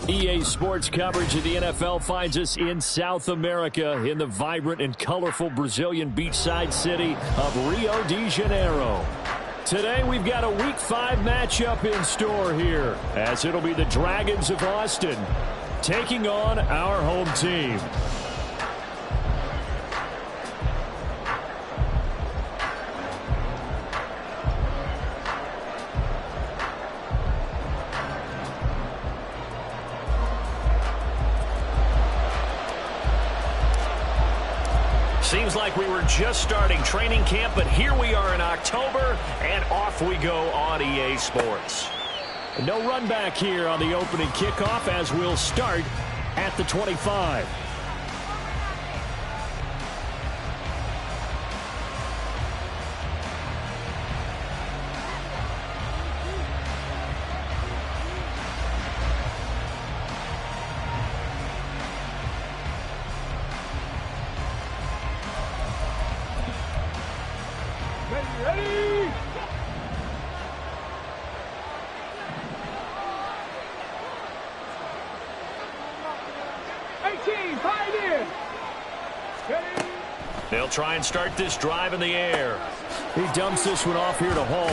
EA Sports coverage of the NFL finds us in South America in the vibrant and colorful Brazilian beachside city of Rio de Janeiro. Today we've got a Week 5 matchup in store here, as it'll be the Dragons of Austin taking on our home team. Seems like we were just starting training camp, but here we are in October, and off we go on EA Sports. No run back here on the opening kickoff as we'll start at the 25. Ready? 18, pioneer. Ready? They'll try and start this drive in the air. He dumps this one off here to Hall.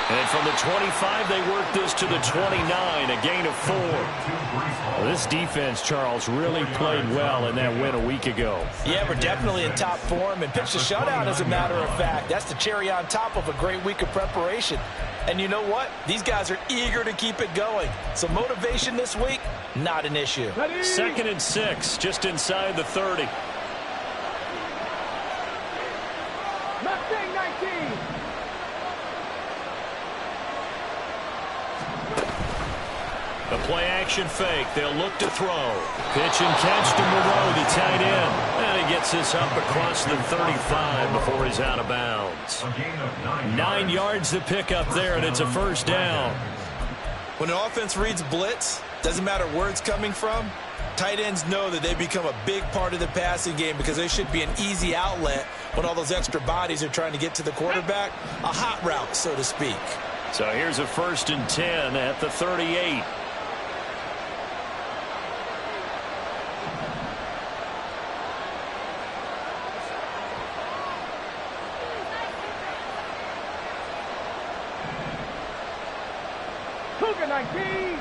And from the 25, they work this to the 29, a gain of 4. Well, this defense, Charles, really played well in that win a week ago. Yeah, we're definitely in top form and pitched a shutout, as a matter of fact. That's the cherry on top of a great week of preparation. And you know what? These guys are eager to keep it going. So motivation this week, not an issue. Ready? 2nd and 6, just inside the 30. Mustang 19. The play-action fake. They'll look to throw. Pitch and catch to Moreau, the tight end. And he gets this up across the 35 before he's out of bounds. 9 yards to pick up there, and it's a first down. When an offense reads blitz, doesn't matter where it's coming from, tight ends know that they become a big part of the passing game because they should be an easy outlet when all those extra bodies are trying to get to the quarterback. A hot route, so to speak. So here's a 1st and 10 at the 38. Cougar 19.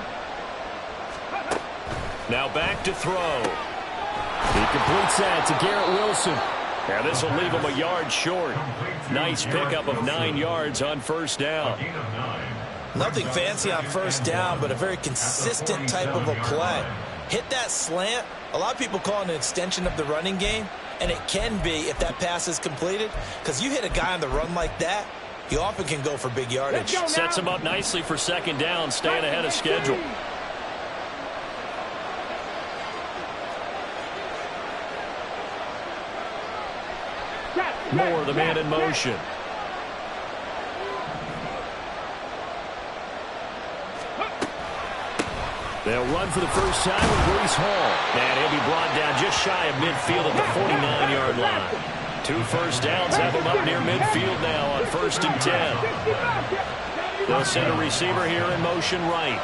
Now back to throw. He completes that to Garrett Wilson. Now this will leave him a yard short. Nice pickup of 9 yards on first down. Nothing fancy on first down, but a very consistent type of a play. Hit that slant. A lot of people call it an extension of the running game, and it can be if that pass is completed, because you hit a guy on the run like that, he often can go for big yardage. Sets him up nicely for 2nd down, staying ahead of schedule. Moore, the man in motion. They'll run for the first time with Breece Hall. And he'll be brought down just shy of midfield at the 49-yard line. 2 first downs have him up near midfield now on 1st and 10. They'll send a receiver here in motion right.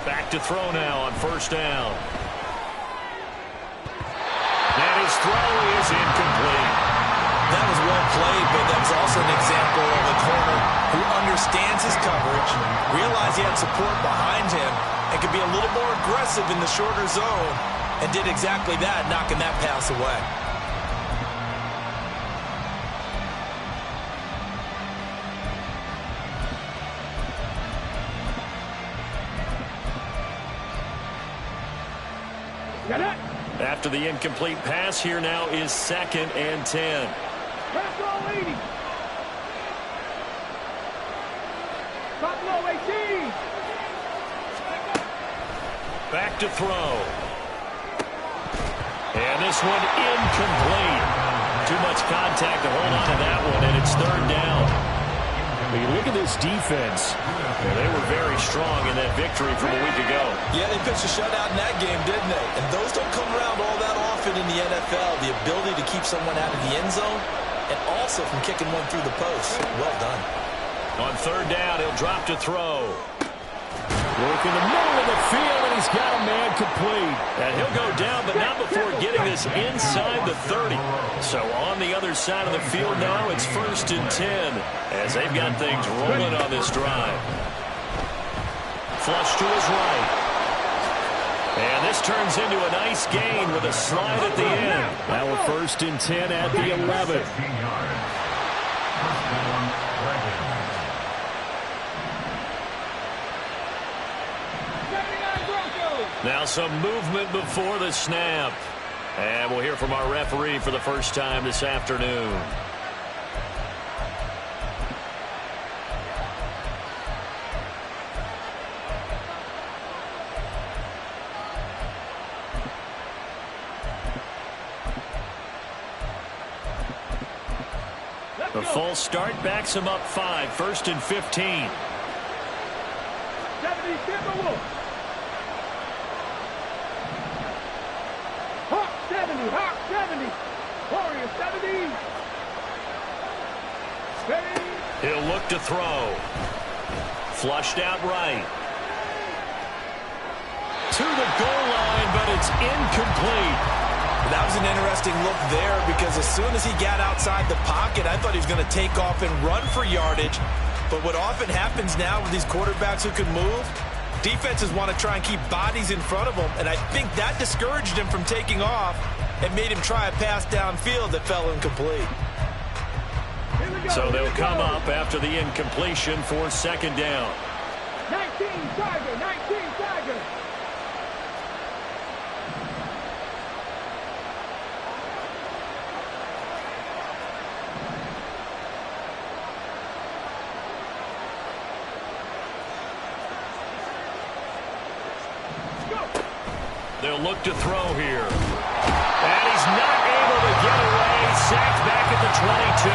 Back to throw now on 1st down. And his throw is incomplete. That was well played, but that was also an example of a corner who understands his coverage, realized he had support behind him, and could be a little more aggressive in the shorter zone, and did exactly that, knocking that pass away. After the incomplete pass, here now is 2nd and 10. Back to throw. And this one incomplete. Too much contact to hold on to that one, and it's 3rd down. When you look at this defense, they were very strong in that victory from a week ago. Yeah, they pitched a shutout in that game, didn't they? And those don't come around all that often in the NFL. The ability to keep someone out of the end zone and also from kicking one through the post. Well done. On third down, he'll drop to throw. Work in the middle of the field, and he's got a man complete. And he'll go down, but not before getting this inside the 30. So on the other side of the field now, it's 1st and 10 as they've got things rolling on this drive. Flush to his right. And this turns into a nice gain with a slide at the end. Now we're 1st and 10 at the 11. Now some movement before the snap. And we'll hear from our referee for the first time this afternoon. The false start backs him up 5, 1st and 15. 70 Timberwolves. Hawk 70, Hawk 70. Warrior 70. Steady. He'll look to throw. Flushed out right. To the goal line, but it's incomplete. That was an interesting look there because as soon as he got outside the pocket, I thought he was going to take off and run for yardage. But what often happens now with these quarterbacks who can move, defenses want to try and keep bodies in front of them, and I think that discouraged him from taking off and made him try a pass downfield that fell incomplete. So they'll come up after the incompletion for 2nd down. 19 Tiger, 19 Tiger. They'll look to throw here. And he's not able to get away. Sacked back at the 22.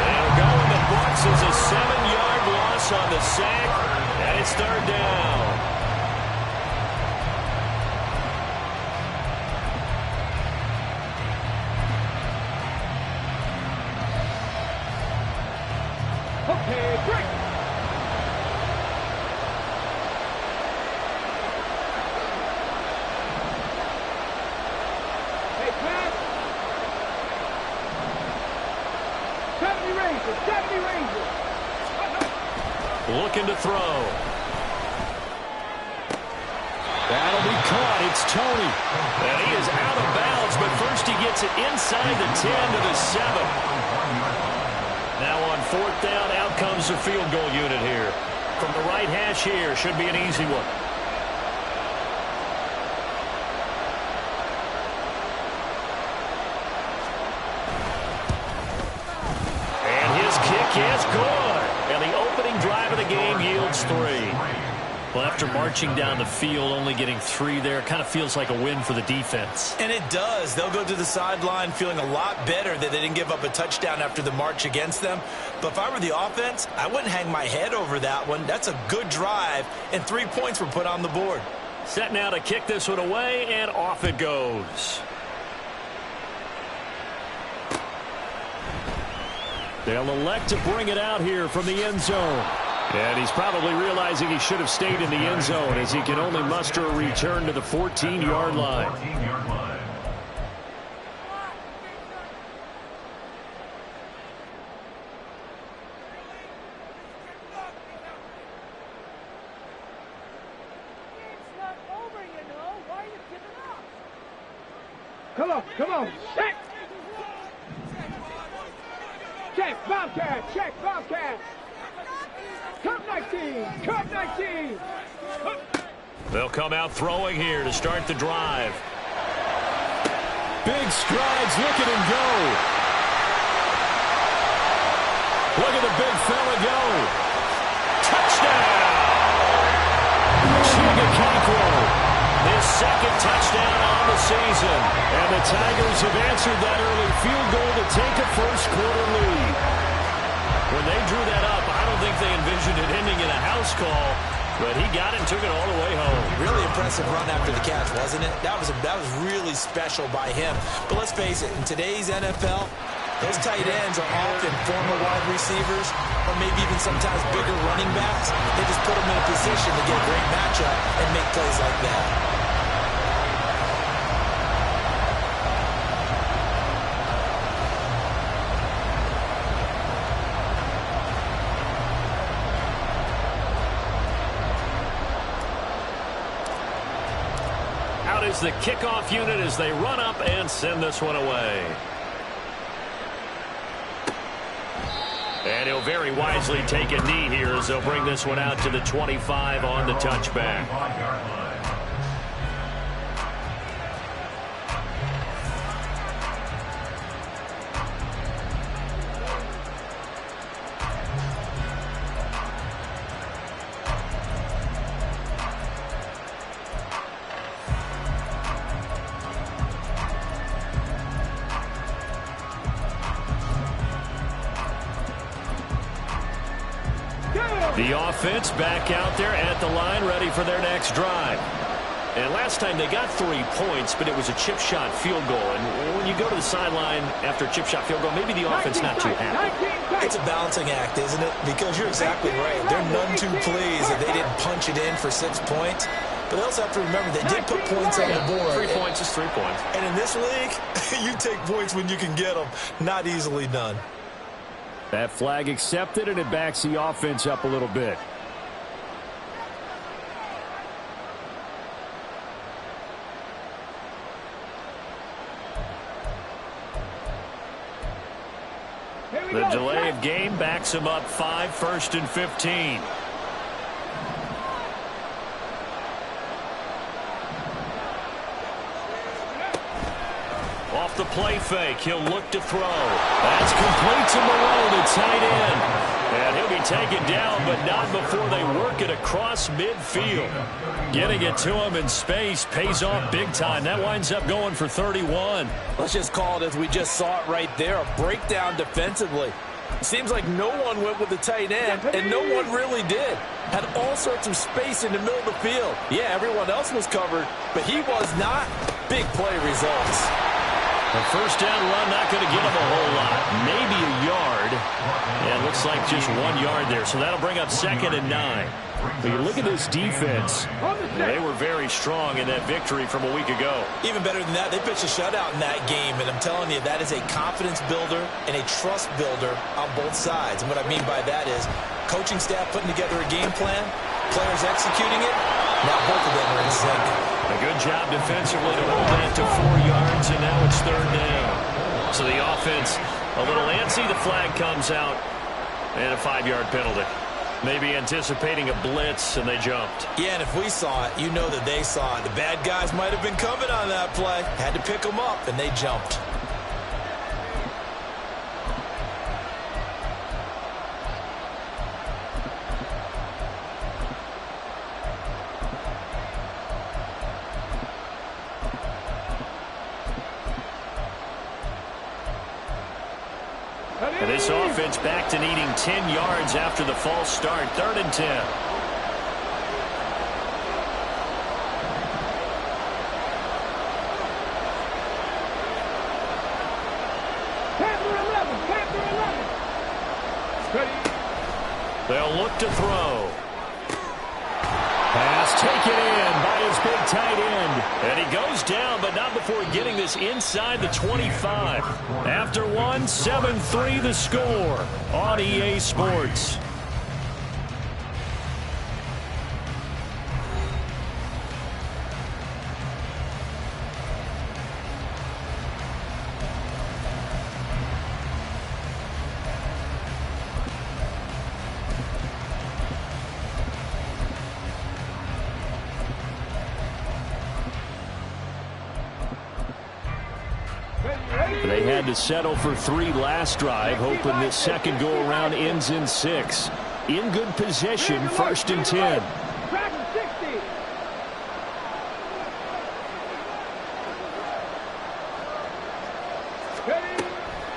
They'll go in the books as a 7-yard loss on the sack. And it's 3rd down. Okay, break. Looking to throw. That'll be caught. It's Tony. And he is out of bounds, but first he gets it inside the 10 to the 7. Now on 4th down, out comes the field goal unit here. From the right hash here, should be an easy one. And his kick is good. And the opening drive of the game yields 3. Well, after marching down the field, only getting 3 there, kind of feels like a win for the defense. And it does. They'll go to the sideline feeling a lot better that they didn't give up a touchdown after the march against them. But if I were the offense, I wouldn't hang my head over that one. That's a good drive, and 3 points were put on the board. Set now to kick this one away, and off it goes. They'll elect to bring it out here from the end zone. And he's probably realizing he should have stayed in the end zone as he can only muster a return to the 14-yard line. Come on, check! Check, Bobcat, check, Bobcat! Cup 19, Cup 19! They'll come out throwing here to start the drive. Big strides, look at him go. Look at the big fella go. Touchdown! Chigacaquo. His 2nd touchdown on the season. And the Tigers have answered that early field goal to take a first quarter lead. When they drew that up, I don't think they envisioned it ending in a house call, but he got it and took it all the way home. Really impressive run after the catch, wasn't it? That was really special by him. But let's face it, in today's NFL, those tight ends are often former wide receivers or maybe even sometimes bigger running backs. They just put them in a position to get a great matchup and make plays like that. Is the kickoff unit as they run up and send this one away. And he'll very wisely take a knee here as they'll bring this one out to the 25 on the touchback. The offense back out there at the line, ready for their next drive. And last time they got 3 points, but it was a chip shot field goal. And when you go to the sideline after a chip shot field goal, maybe the offense not too happy. It's a balancing act, isn't it? Because you're exactly right. They're none too pleased that they didn't punch it in for 6 points. But they also have to remember they did put points on the board. 3 points is 3 points. And in this league, you take points when you can get them. Not easily done. That flag accepted, and it backs the offense up a little bit. The delay of game backs him up 5, 1st and 15. Off the play fake, he'll look to throw. That's complete to Moreau, the tight end. And he'll be taken down, but not before they work it across midfield. Getting it to him in space pays off big time. That winds up going for 31. Let's just call it as we just saw it right there, a breakdown defensively. Seems like no one went with the tight end, and no one really did. Had all sorts of space in the middle of the field. Yeah, everyone else was covered, but he was not. Big play results. A first down run, not going to give him a whole lot. Maybe a yard. And it looks like just 1 yard there. So that'll bring up 2nd and 9. But you look at this defense. They were very strong in that victory from a week ago. Even better than that, they pitched a shutout in that game. And I'm telling you, that is a confidence builder and a trust builder on both sides. And what I mean by that is coaching staff putting together a game plan, players executing it. Now both of them are in sync. A good job defensively to hold that to 4 yards, and now it's 3rd down. So the offense a little antsy. The flag comes out, and a 5-yard penalty. Maybe anticipating a blitz, and they jumped. Yeah, and if we saw it, you know that they saw it. The bad guys might have been coming on that play. Had to pick them up, and they jumped. And this offense back to needing 10 yards after the false start. 3rd and 10. They'll look to throw. Pass taken in by his big tight end. And he goes down, but not before getting this inside the 25. After one, 7-3 the score on EA Sports. They had to settle for 3 last drive, hoping this second go-around ends in 6. In good position, 1st and 10.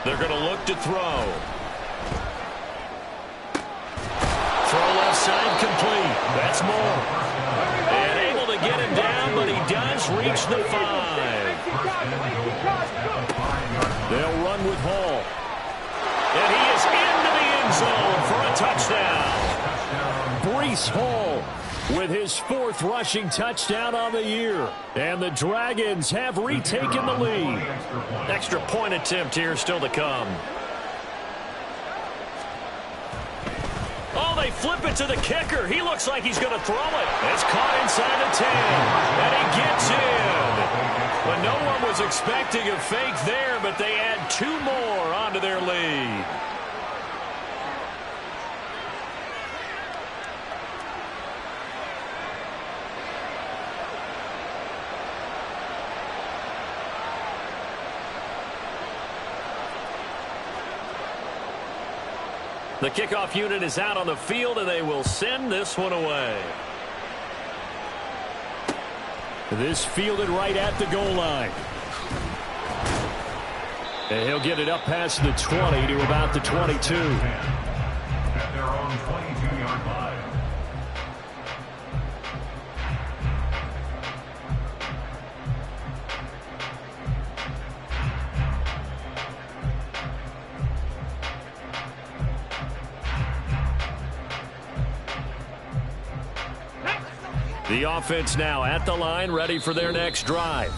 They're going to look to throw. side complete. That's Moore. And able to get him down, but he does reach the 5. They'll run with Hall. And he is into the end zone for a touchdown. Breece Hall with his 4th rushing touchdown on the year. And the Dragons have retaken the lead. Extra point attempt here still to come. Oh, they flip it to the kicker. He looks like he's going to throw it. It's caught inside the 10. And he gets in. But no one was expecting a fake there, but they add 2 more onto their lead. The kickoff unit is out on the field, and they will send this one away. This fielded right at the goal line. And he'll get it up past the 20 to about the 22. At their own 22-yard line. The offense now at the line, ready for their next drive.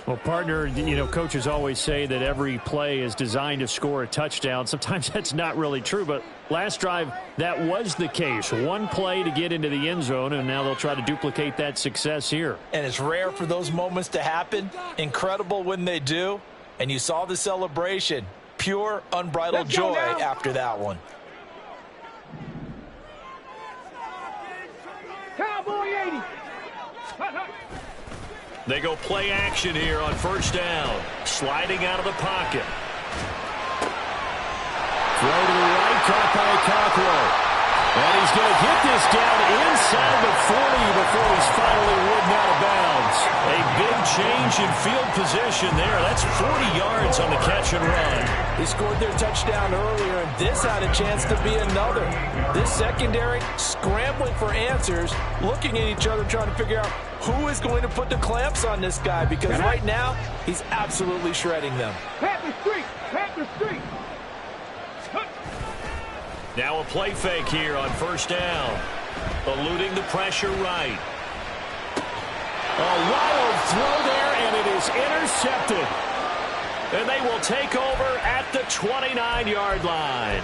Well, partner, coaches always say that every play is designed to score a touchdown. Sometimes that's not really true, but last drive, that was the case. One play to get into the end zone, and now they'll try to duplicate that success here. And it's rare for those moments to happen. Incredible when they do. And you saw the celebration. Pure, unbridled joy after that one. Cowboy 80. They go play action here on first down. Sliding out of the pocket. Throw to the right, caught by Cockrell. And he's going to get this down inside the 40 before he's finally ridden out of bounds. A big change in field position there. That's 40 yards on the catch and run. They scored their touchdown earlier, and this had a chance to be another. This secondary scrambling for answers, looking at each other, trying to figure out who is going to put the clamps on this guy, because right now he's absolutely shredding them. Panther Street! Panther Street! Now a play fake here on first down. Eluding the pressure right. A wild throw there, and it is intercepted. And they will take over at the 29-yard line.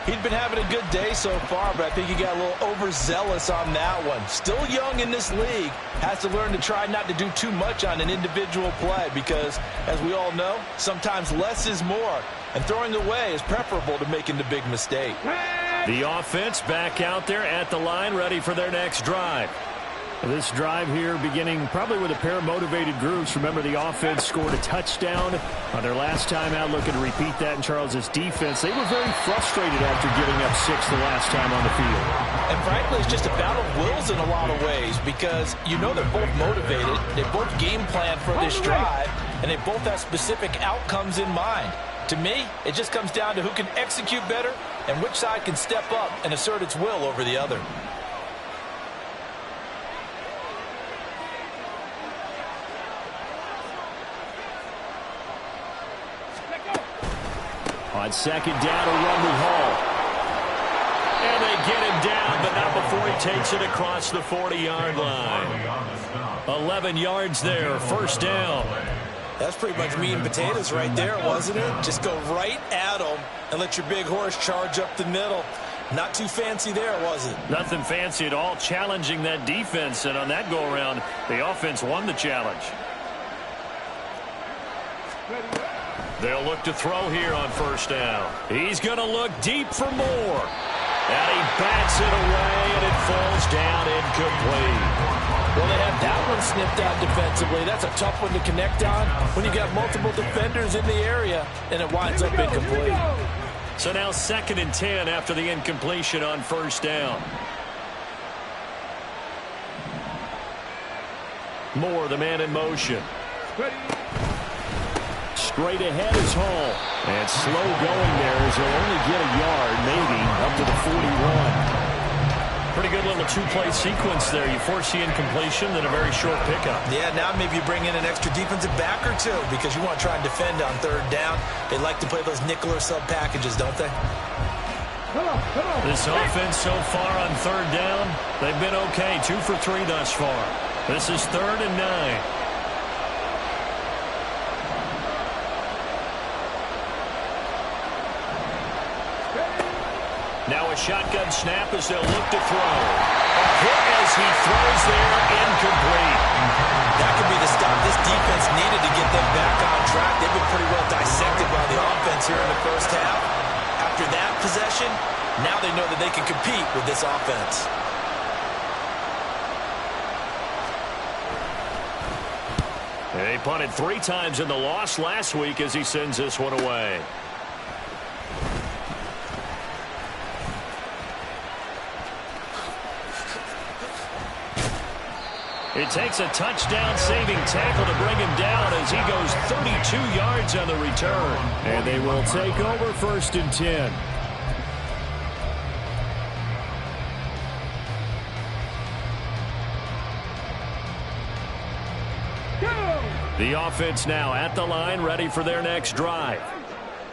He'd been having a good day so far, but I think he got a little overzealous on that one. Still young in this league. Has to learn to try not to do too much on an individual play because, as we all know, sometimes less is more. And throwing away is preferable to making the big mistake. The offense back out there at the line, ready for their next drive. This drive here beginning probably with a pair of motivated groups. Remember, the offense scored a touchdown on their last time out, looking to repeat that in Charles's defense. They were very frustrated after giving up 6 the last time on the field. And frankly, it's just a battle of wills in a lot of ways because you know they're both motivated. They both game plan for this drive, and they both have specific outcomes in mind. To me, it just comes down to who can execute better and which side can step up and assert its will over the other. On second down, a run with Hall. And they get him down, but not before he takes it across the 40-yard line. 11 yards there, first down. That's pretty much meat and potatoes right there, wasn't it? Just go right at them and let your big horse charge up the middle. Not too fancy there, was it? Nothing fancy at all, challenging that defense. And on that go-around, the offense won the challenge. They'll look to throw here on first down. He's going to look deep for more. And he bats it away, and it falls down incomplete. Well, they have that one snipped out defensively. That's a tough one to connect on when you got multiple defenders in the area, and it winds up incomplete. So now 2nd and 10 after the incompletion on first down. Moore, the man in motion. Straight ahead is Hall. And slow going there as he'll only get a yard, maybe, up to the 41. pretty good little two-play sequence there. You force the incompletion, then a very short pickup. Yeah, now maybe you bring in an extra defensive back or two because you want to try and defend on third down. They like to play those nickel or sub packages, don't they? This offense so far on third down, they've been okay. 2 for 3 thus far. This is 3rd and 9. Now a shotgun snap as they'll look to throw. A hit as he throws there, incomplete. That could be the stop this defense needed to get them back on track. They've been pretty well dissected by the offense here in the first half. After that possession, now they know that they can compete with this offense. He punted 3 times in the loss last week as he sends this one away. It takes a touchdown-saving tackle to bring him down as he goes 32 yards on the return. And they will take over 1st and 10. The offense now at the line, ready for their next drive.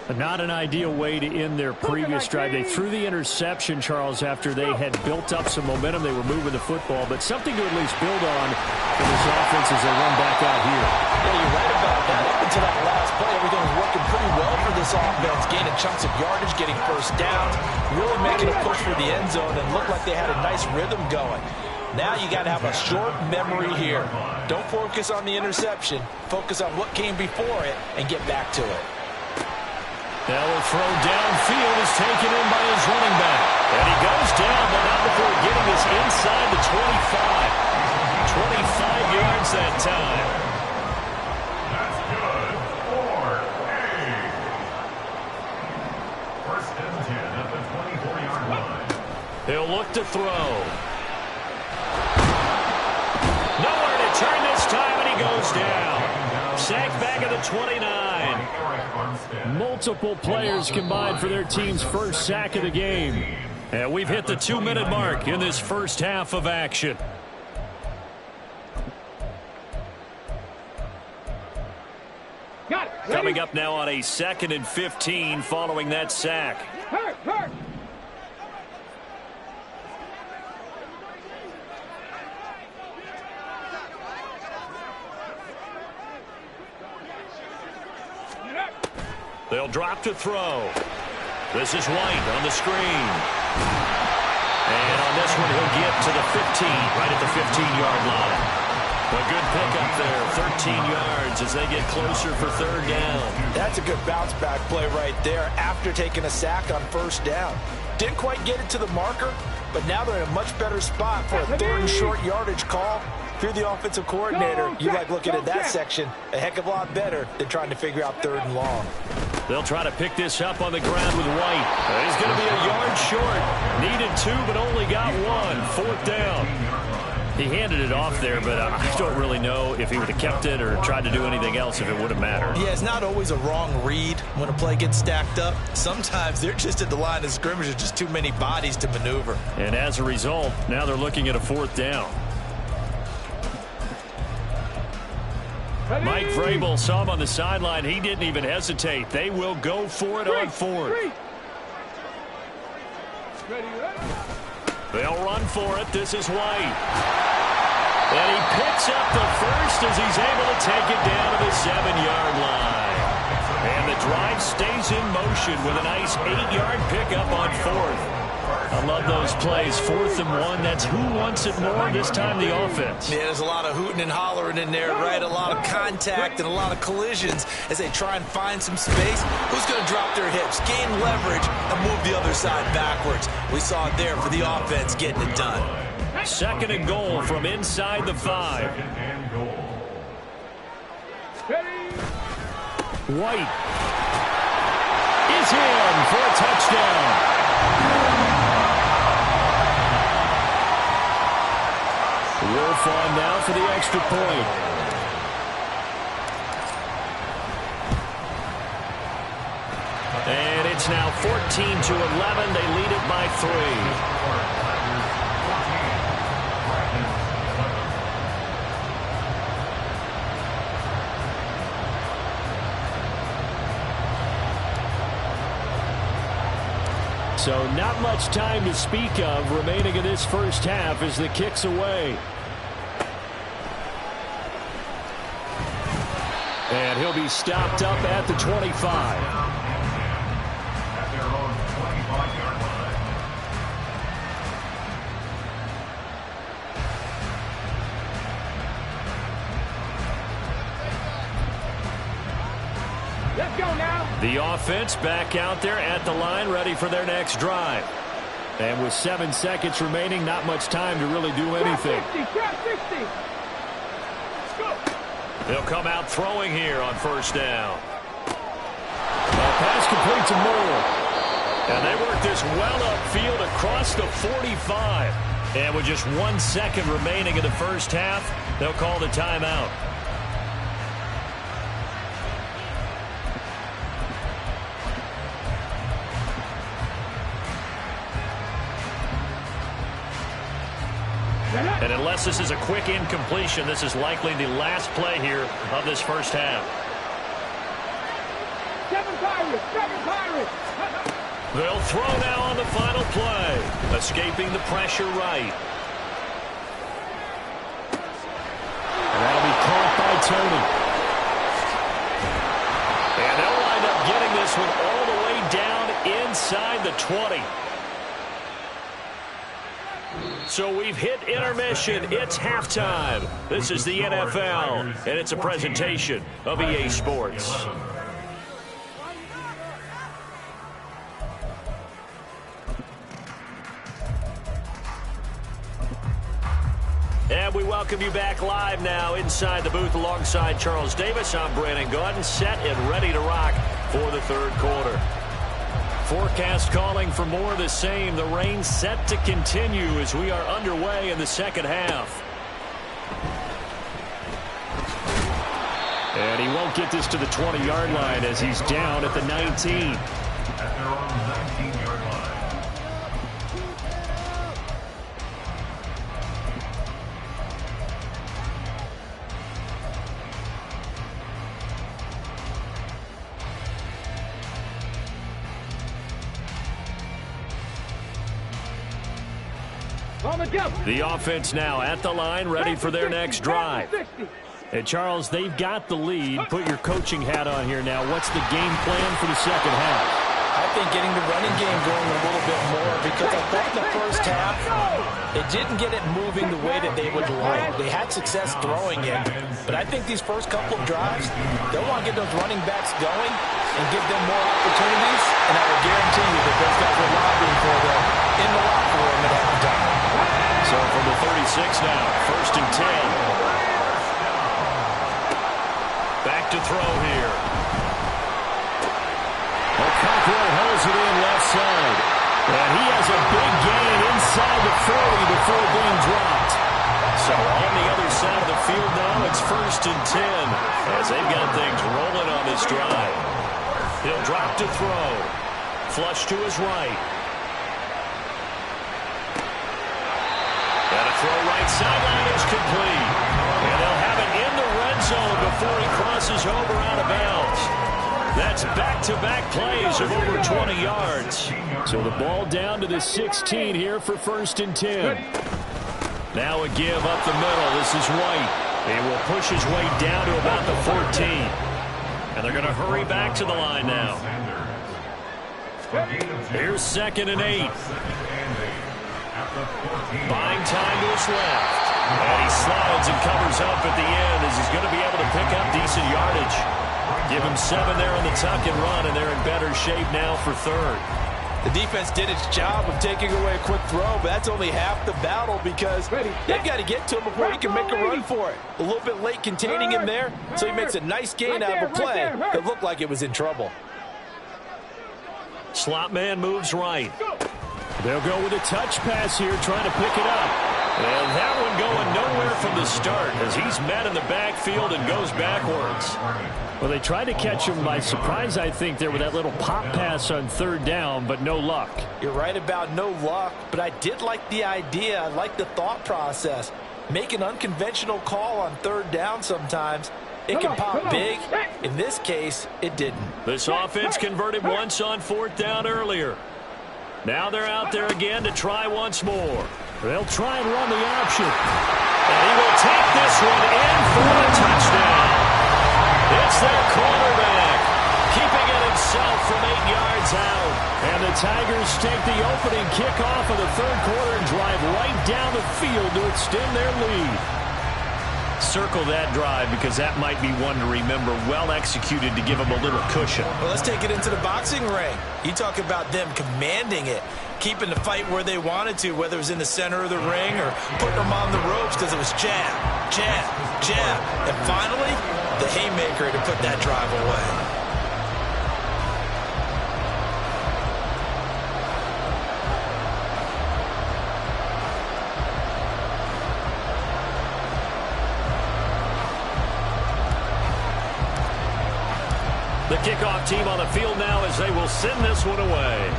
Not an ideal way to end their previous drive. They threw the interception, Charles, after they had built up some momentum. They were moving the football, but something to at least build on for this offense as they run back out here. Yeah, you're right about that. Up until that last play, everything was working pretty well for this offense. Gaining chunks of yardage, getting first downs, really making a push for the end zone, and looked like they had a nice rhythm going. Now you got to have a short memory here. Don't focus on the interception. Focus on what came before it and get back to it. Now a throw downfield is taken in by his running back. And he goes down, but not before getting us inside the 25. 25 yards that time. That's good for a. 1st and 10 at the 24-yard line. He'll look to throw. Nowhere to turn this time, and he goes down. Sacked back at the 29. Multiple players combined for their team's first sack of the game. And we've hit the 2-minute mark in this first half of action. Coming up now on a 2nd and 15 following that sack. Hurt. They'll drop to throw. This is White on the screen. And on this one, he'll get to the 15, right at the 15-yard line. A good pickup there, 13 yards as they get closer for 3rd down. That's a good bounce-back play right there after taking a sack on 1st down. Didn't quite get it to the marker, but now they're in a much better spot for a 3rd and short yardage call. If you're the offensive coordinator, you like looking at that section a heck of a lot better than trying to figure out 3rd and long. They'll try to pick this up on the ground with White. He's going to be a yard short. Needed 2, but only got 1. 4th down. He handed it off there, but I don't really know if he would have kept it or tried to do anything else if it would have mattered. Yeah, it's not always a wrong read when a play gets stacked up. Sometimes they're just at the line of scrimmage. There's just too many bodies to maneuver. And as a result, now they're looking at a 4th down. Mike Vrabel saw him on the sideline. He didn't even hesitate. They will go for it on 4th. They'll run for it. This is White. And he picks up the first as he's able to take it down to the 7-yard line. And the drive stays in motion with a nice 8-yard pickup on 4th. I love those plays. 4th and 1. That's who wants it more this time, the offense. Yeah, there's a lot of hooting and hollering in there, right? A lot of contact and a lot of collisions as they try and find some space. Who's going to drop their hips, gain leverage, and move the other side backwards? We saw it there for the offense getting it done. 2nd and goal from inside the 5. White is in for a touchdown. Wolf on now for the extra point. And it's now 14-11. They lead it by 3. So not much time to speak of remaining in this first half as the kick's away. And he'll be stopped up at the 25. At their own 25-yard line. Let's go now. The offense back out there at the line, ready for their next drive. And with 7 seconds remaining, not much time to really do anything. Trap 60. Let's go. They'll come out throwing here on first down. Pass complete to Moore. And they work this well upfield across the 45. And with just 1 second remaining in the first half, they'll call the timeout. And unless this is a quick incompletion, this is likely the last play here of this first half. 7 Pirates, 7 Pirates. They'll throw now on the final play. Escaping the pressure right. And that'll be caught by Tony. And they'll wind up getting this one all the way down inside the 20. So we've hit intermission. It's halftime. This is the NFL, and it's a presentation of EA Sports. And we welcome you back live now inside the booth alongside Charles Davis. I'm Brandon Gaudin, set and ready to rock for the third quarter. Forecast calling for more of the same. The rain set to continue as we are underway in the second half. And he won't get this to the 20-yard line as he's down at the 19. At their own 19-yard line. The offense now at the line, ready for their next drive. And Charles, they've got the lead. Put your coaching hat on here now. What's the game plan for the second half? I think getting the running game going a little bit more, because I thought in the first half they didn't get it moving the way that they would like. They had success throwing it, but I think these first couple of drives, they'll want to get those running backs going and give them more opportunities, and I will guarantee you that those guys are lobbying for them in the locker room at halftime. So from the 36 now, 1st and 10. Back to throw here. Cockrell holds it in left side. And he has a big gain inside the 40 before being dropped. So on the other side of the field now, it's 1st and 10 as they've got things rolling on this drive. He'll drop to throw. Flush to his right. And a throw right sideline is complete. And they'll have it in the red zone before he crosses over out of bounds. That's back-to-back plays of over 20 yards. So the ball down to the 16 here for 1st and 10. Now a give up the middle. This is White. He will push his way down to about the 14. And they're going to hurry back to the line now. Here's 2nd and 8. Buying time to his left. And he slides and covers up at the end as he's going to be able to pick up decent yardage. Give him 7 there on the tuck and run, and they're in better shape now for 3rd. The defense did its job of taking away a quick throw, but that's only half the battle because they've got to get to him before he can make a run for it. A little bit late containing him there, so he makes a nice gain out of a play that looked like it was in trouble. Slot man moves right. They'll go with a touch pass here, trying to pick it up. And that one going nowhere from the start as he's met in the backfield and goes backwards. Well, they tried to catch him by surprise, I think, there with that little pop pass on 3rd down, but no luck. You're right about no luck, but I did like the idea. I like the thought process. Make an unconventional call on 3rd down sometimes. It can pop big. In this case, it didn't. This offense converted once on 4th down earlier. Now they're out there again to try once more. They'll try and run the option. And he will take this one in for a touchdown. It's their quarterback, keeping it himself from 8 yards out. And the Tigers take the opening kickoff of the third quarter and drive right down the field to extend their lead. Circle that drive because that might be one to remember. Well executed to give them a little cushion. Well, let's take it into the boxing ring. You talk about them commanding it, keeping the fight where they wanted to, whether it was in the center of the ring or putting them on the ropes because it was jab, jab, jab. And finally, the haymaker to put that drive away. The kickoff team on the field now as they will send this one away.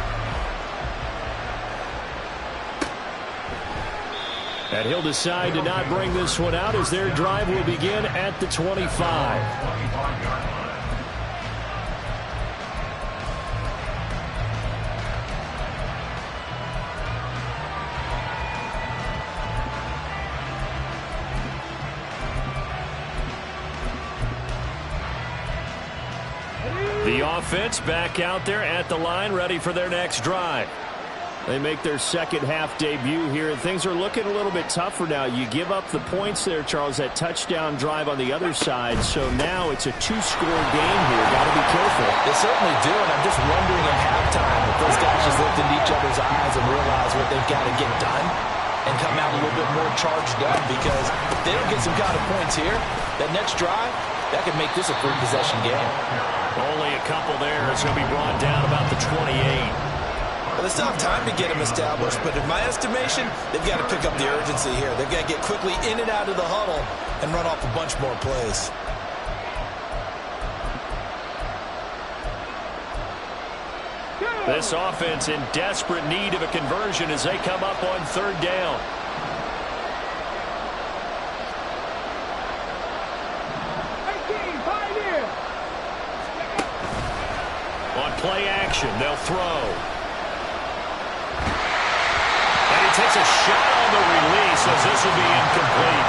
And he'll decide to not bring this one out as their drive will begin at the 25. The offense back out there at the line, ready for their next drive. They make their second half debut here, and things are looking a little bit tougher now. You give up the points there, Charles, that touchdown drive on the other side. So now it's a 2-score game here. Got to be careful. They certainly do, and I'm just wondering at halftime if those guys just looked into each other's eyes and realize what they've got to get done and come out a little bit more charged up, because if they don't get some kind of points here, that next drive, that could make this a 3-possession game. Only a couple there. It's going to be brought down about the 28. Well, they still have time to get them established, but in my estimation, they've got to pick up the urgency here. They've got to get quickly in and out of the huddle and run off a bunch more plays. This offense in desperate need of a conversion as they come up on third down. On play action, they'll throw. And he takes a shot on the release as this will be incomplete.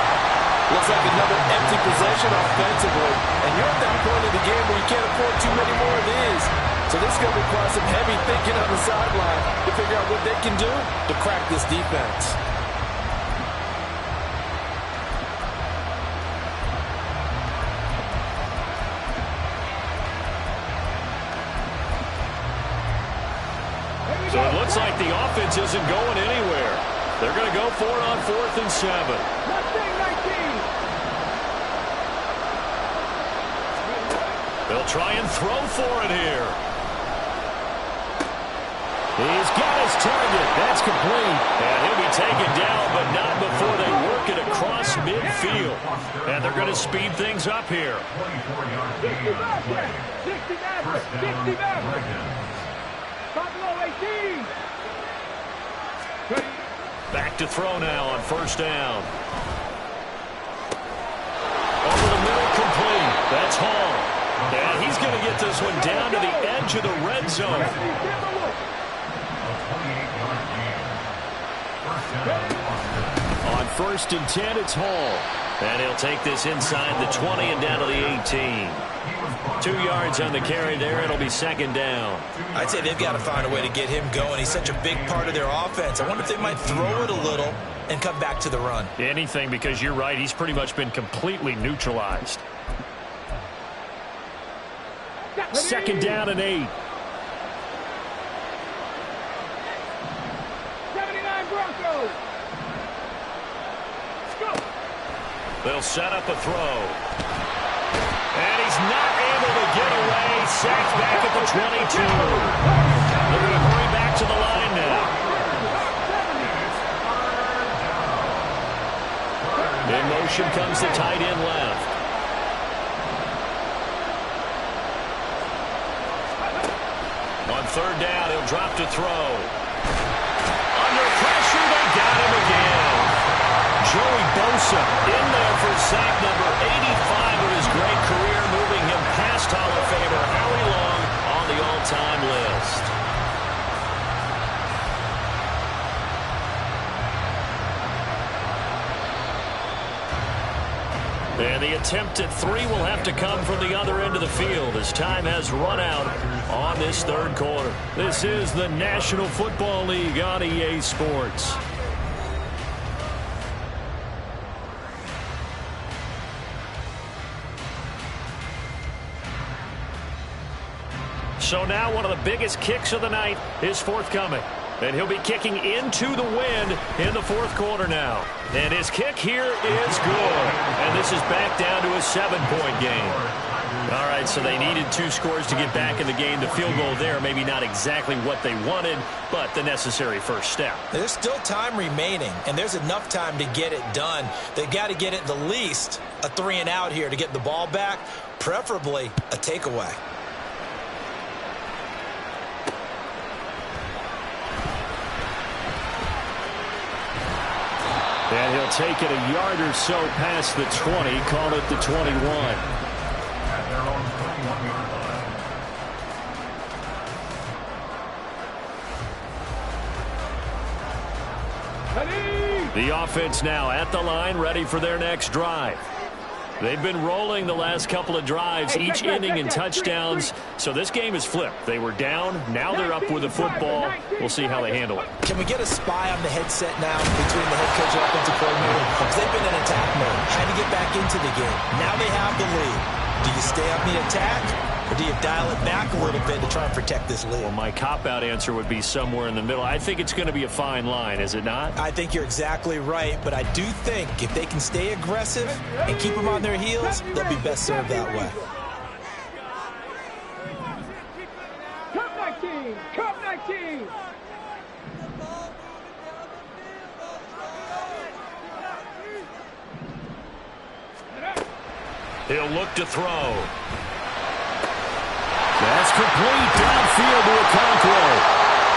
Looks like another empty possession offensively. And you're at that point of the game where you can't afford too many more of these. So this is going to require some heavy thinking on the sideline to figure out what they can do to crack this defense. So it looks like the offense isn't going anywhere. They're going to go for it on 4th and 7. They'll try and throw for it here. He's got his target. That's complete. And he'll be taken down, but not before they work it across midfield. And they're going to speed things up here. 60 Back to throw now on first down. Over the middle, complete. That's Hall. And he's going to get this one down to the edge of the red zone. On 1st and 10, it's Hall. And he'll take this inside the 20 and down to the 18. 2 yards on the carry there. It'll be second down. I'd say they've got to find a way to get him going. He's such a big part of their offense. I wonder if they might throw it a little and come back to the run. Anything, because you're right. He's pretty much been completely neutralized. 2nd down and 8. 79 Broncos. They'll set up a throw. And he's not able to get away. Sacked back at the 22. They're going to hurry back to the line now. In motion comes the tight end left. On third down, he'll drop to throw. Under pressure, they got him again. Joey Bosa in there for sack number 85 of his great career, moving him past Hall of Famer Howie Long on the all-time list. the attempt at three will have to come from the other end of the field as time has run out on this third quarter. This is the National Football League on EA Sports. So now one of the biggest kicks of the night is forthcoming. And he'll be kicking into the wind in the fourth quarter now. And his kick here is good. And this is back down to a 7-point game. All right, so they needed 2 scores to get back in the game. The field goal there, maybe not exactly what they wanted, but the necessary first step. There's still time remaining, and there's enough time to get it done. They've got to get it the least a 3-and-out here to get the ball back, preferably a takeaway. And he'll take it a yard or so past the 20, call it the 21. At their own 21-yard line. The offense now at the line, ready for their next drive. They've been rolling the last couple of drives, each ending in touchdowns. So this game is flipped. They were down. Now they're up with the football. We'll see how they handle it. Can we get a spy on the headset now between the head coach and offensive coordinator? Because they've been in attack mode. Had to get back into the game. Now they have the lead. Do you stay on the attack, or do you dial it back a little bit to try and protect this lead? Well, my cop-out answer would be somewhere in the middle. I think it's going to be a fine line, is it not? I think you're exactly right, but I do think if they can stay aggressive and keep them on their heels, they'll be best served that way. Cup 19! Cup 19! He'll look to throw. That's complete downfield to Okonkwo.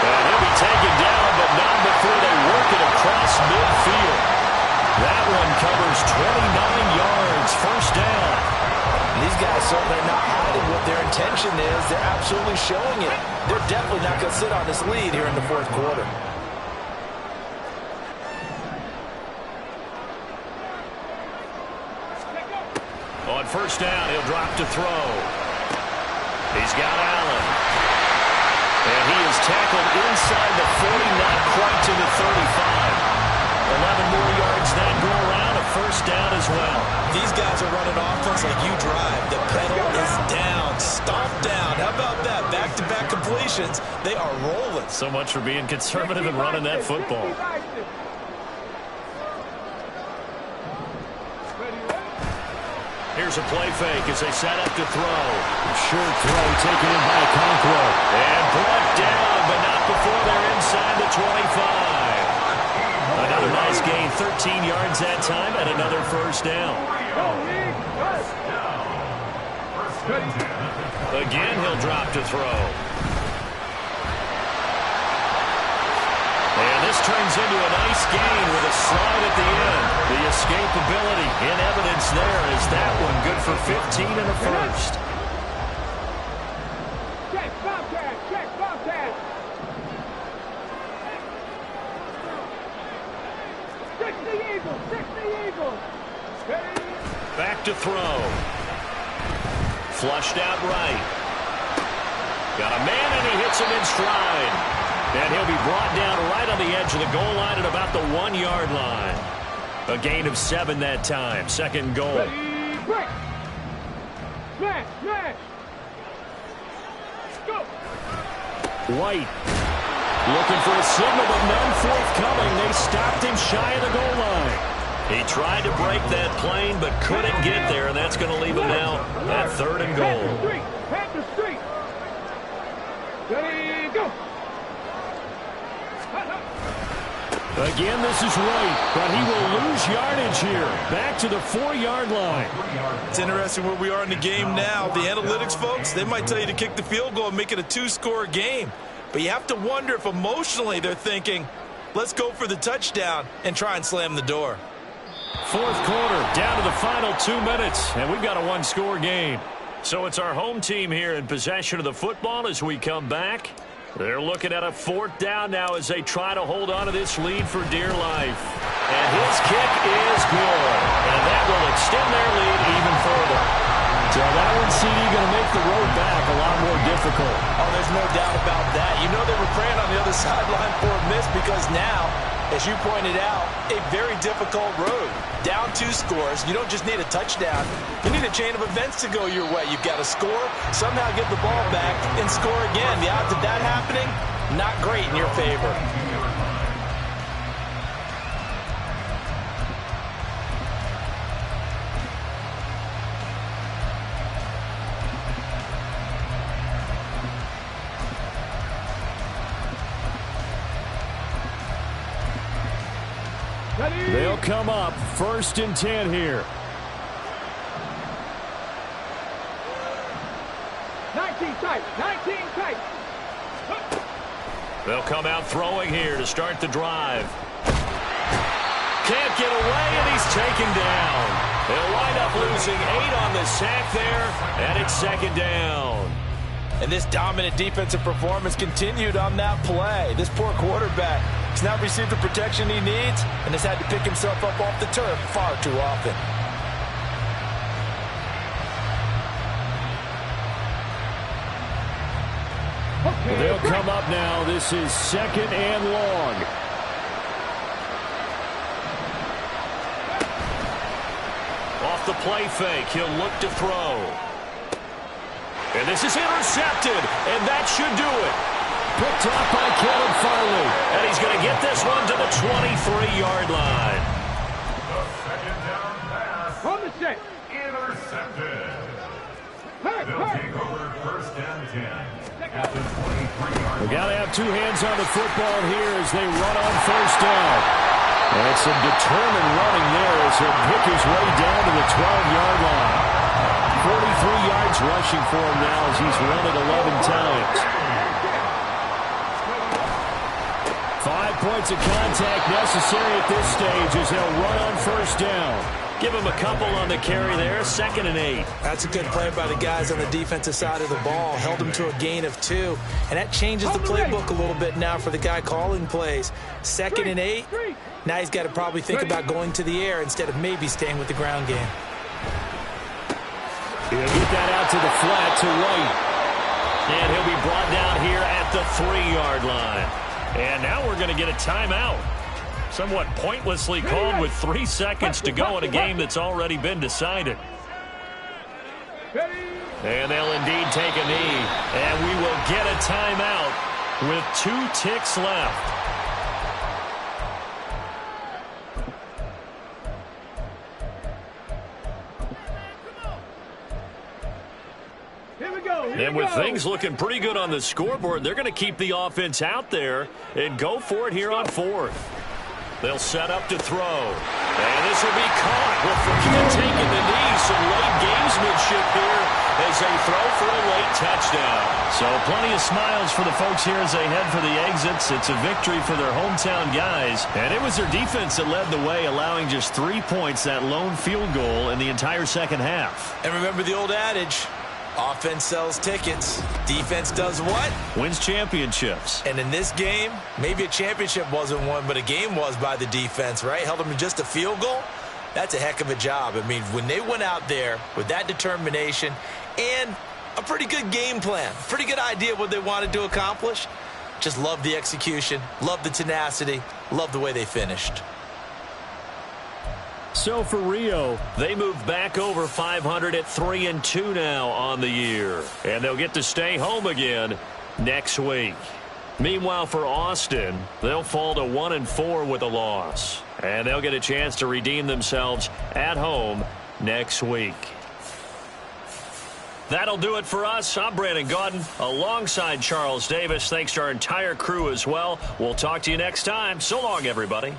And he'll be taken down, but not before they work it across midfield. That one covers 29 yards, first down. These guys certainly are not hiding what their intention is. They're absolutely showing it. They're definitely not going to sit on this lead here in the fourth quarter. On first down, he'll drop to throw. He's got Allen. And he is tackled inside the 40, not quite to the 35. 11 more yards that go around, a first down as well. These guys are running offense like you drive. The pedal is down, stomp down. How about that? Back-to-back completions. They are rolling. So much for being conservative and running that football. Here's a play fake as they set up to throw. Short throw taken in by Okonkwo. And brought down, but not before they're inside the 25. Another nice gain, 13 yards that time, and another first down. Again, he'll drop to throw. And this turns into a nice gain with a slide at the end. The escapability in evidence there is that one good for 15 and a first. Check, Bobcat! Check, Bobcat! Stick the eagle! Stick the eagle! Back to throw. Flushed out right. Got a man and he hits him in stride. And he'll be brought down right on the edge of the goal line at about the 1-yard line. A gain of 7 that time. Second and goal. Ready, break! Smash, smash! Go! White looking for a signal, but none forthcoming. They stopped him shy of the goal line. He tried to break that plane, but couldn't get there, and that's going to leave him now at third and goal. Head to street! Ready, go! Again, this is White, but he will lose yardage here. Back to the 4-yard line. It's interesting where we are in the game now. The analytics folks, they might tell you to kick the field goal and make it a 2-score game. But you have to wonder if emotionally they're thinking, let's go for the touchdown and try and slam the door. Fourth quarter, down to the final 2 minutes, and we've got a 1-score game. So it's our home team here in possession of the football as we come back. They're looking at a 4th down now as they try to hold on to this lead for dear life. And his kick is good. And that will extend their lead even further. So that one, CD, going to make the road back a lot more difficult. Oh, there's no doubt about that. You know they were praying on the other sideline for a miss because now, as you pointed out, a very difficult road. Down 2 scores. You don't just need a touchdown. You need a chain of events to go your way. You've got to score, somehow get the ball back, and score again. The odds of that happening, not great in your favor. They'll come up 1st and 10 here. 19 tight. 19 tight. They'll come out throwing here to start the drive. Can't get away, and he's taken down. They'll wind up losing 8 on the sack there, and it's 2nd down. And this dominant defensive performance continued on that play. This poor quarterback has now received the protection he needs and has had to pick himself up off the turf far too often. They'll come up now. This is 2nd and long. Off the play fake, he'll look to throw. And this is intercepted, and that should do it. Picked up by Kevin Farley. And he's going to get this one to the 23-yard line. The 2nd down pass. On the set. Intercepted. Hey, They'll hey. take over 1st and 10 at the 23-yard We line. got to have 2 hands on the football here as they run on 1st down. And some determined running there as he'll pick his way down to the 12-yard line. 43 yards rushing for him now as he's run it 11 times. 5 points of contact necessary at this stage as they'll run on 1st down. Give him a couple on the carry there, 2nd and 8. That's a good play by the guys on the defensive side of the ball. Held him to a gain of 2. And that changes the playbook a little bit now for the guy calling plays. 2nd and 8. Now he's got to probably think about going to the air instead of maybe staying with the ground game. He'll get that out to the flat to White. And he'll be brought down here at the 3-yard line. And now we're going to get a timeout. Somewhat pointlessly called with 3 seconds to go in a game that's already been decided. And they'll indeed take a knee. And we will get a timeout with 2 ticks left. And with things looking pretty good on the scoreboard, they're going to keep the offense out there and go for it here on 4th. They'll set up to throw. And this will be caught with Virginia taking the knee. Some late gamesmanship here as they throw for a late touchdown. So plenty of smiles for the folks here as they head for the exits. It's a victory for their hometown guys. And it was their defense that led the way, allowing just 3 points, that lone field goal in the entire 2nd half. And remember the old adage, offense sells tickets. Defense does what? Wins championships. And in this game, maybe a championship wasn't won, but a game was by the defense, right? Held them to just a field goal. That's a heck of a job. I mean, when they went out there with that determination and a pretty good game plan, pretty good idea what they wanted to accomplish, just love the execution, love the tenacity, love the way they finished. So for Rio, they move back over 500 at 3-2 now on the year. And they'll get to stay home again next week. Meanwhile, for Austin, they'll fall to 1-4 with a loss. And they'll get a chance to redeem themselves at home next week. That'll do it for us. I'm Brandon Gaudin alongside Charles Davis. Thanks to our entire crew as well. We'll talk to you next time. So long, everybody.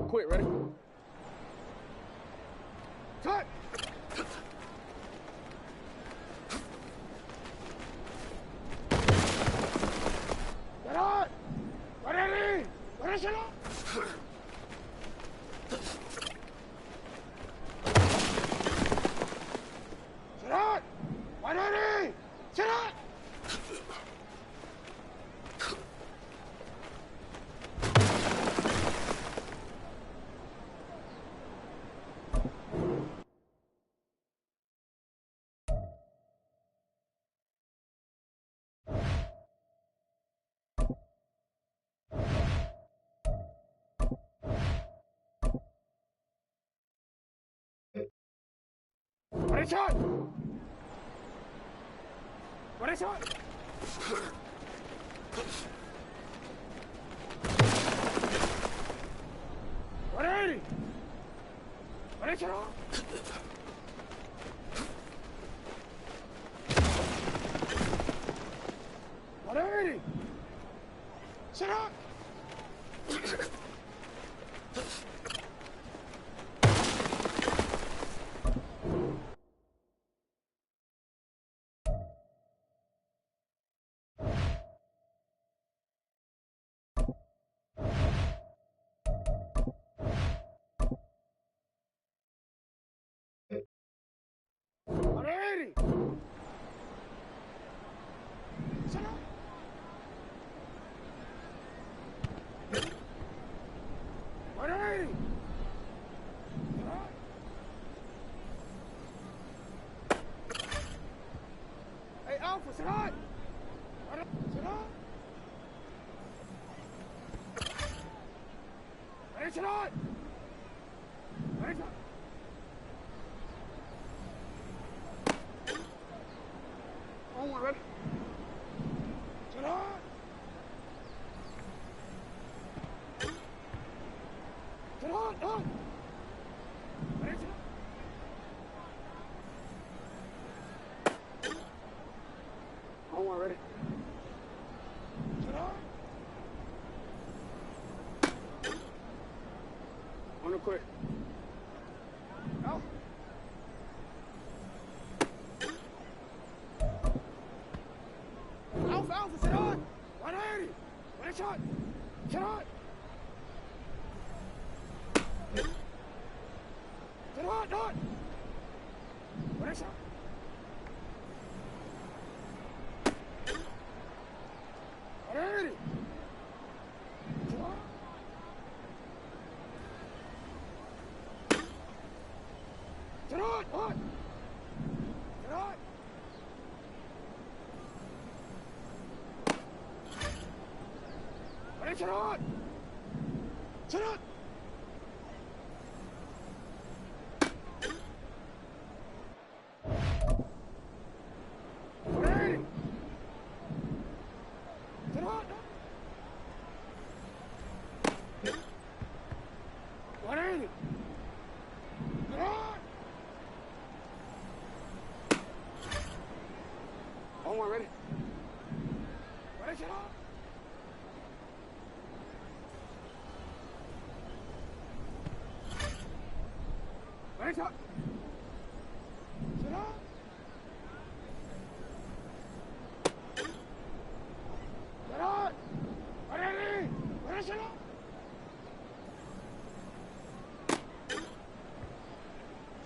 quit, ready? Cut! Get out! Ready? Ready, sit up! Sit up! Ready? Sit up! Ready, shot! Ready, shot! Ready! Ready, shot! Ready! Sit up! Ready! Sit up! Ready! Sit up! Hey, Alpha, sit up! Sit up! Ready, sit up! Ready, sit up! Oh, ready? Sit up! Sit up, up! Ready, sit up! Oh, ready? Sit up! On the quick. Out. Alpha, sit on! 180! Ready, shot! Sit on! Sit on, not! Ready, shot! Ready! Sit on! Sit on! On! Sit on! Ready, sit on! Sit on! Ready! Sit on! 180! Sit on! On one, ready? Ready, sit on! Ready, shot! Sit on! Sit on! Ready! Ready, sit on!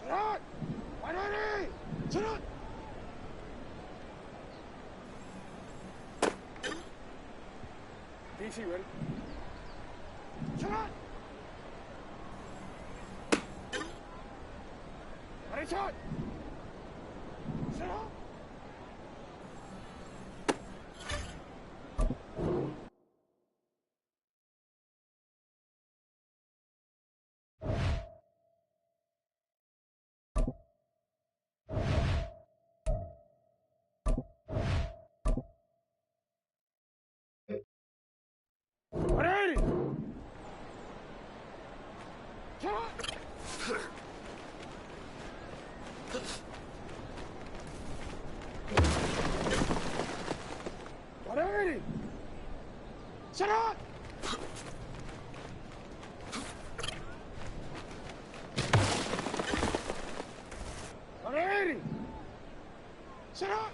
Sit on! Ready! Sit on! DC, ready? Sit on! Ready, shot! Sit on! Ready! Shot! Ready! Sit up! 180. Shut up.